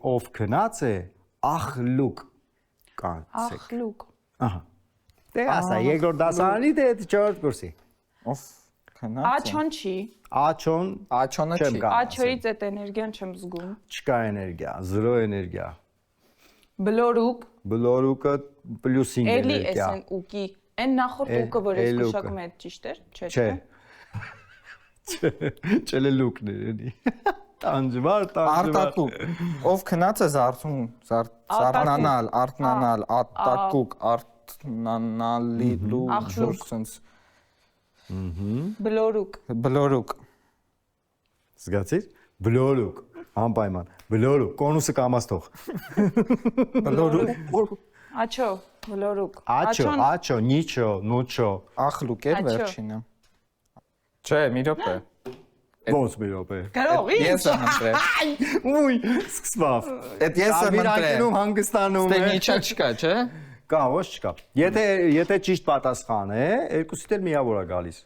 ով քնած է, ախլուկ կանցեք։ Ախլուկ։ Ահա։ Դե ասա, երկրորդ դասարանի դե 4-րդ կուրսի։ Ով քնած է։ Աչոն չի։ Աչոն Աչոնը չեմ չի։ կարող Աչոյից այդ էներգիան չեմ զգում։ Չկա էներգիա, 0 էներգիա։ Բլորուկ։ Բլորուկը +5 Էլի էներգիա։ էսեն ուկի։ Այն նախորդ ուկը, որ ես գուշակում եմ, ճիշտ էր, չէ՞։ Չելելուկն է էլի։ Տանջվար։ Արտակուկ։ Ով քնած է զարթում, զարթնանալ, արթնանալ, ատակուկ, արթնանալի լու Ախլուկ։ sense Բլորուկ։ բլորուկ։ Զգացիր։ Բլորուկ, անպայման։ Բլորուկ, կոնուսը կամաց թող։ Բլորուկ։ Աչո, բլորուկ։ Աչո, նիչո, նոչո։ Ախլուկ է Աչո։ վերջինը։ Չէ, մի րոպե։ Ոնց մի րոպե։ Կարող Ես եմ ընտրել։ Ուй, սկսվավ։ Այդ ես եմ ընտրել։ Ալբերակնում հանգստանում Ստե է։ նիչա չկա, չէ։ Կա, ոչ չկա։ Եթե ճիշտ պատասխան է, երկուսիդ էլ միավոր է գալիս։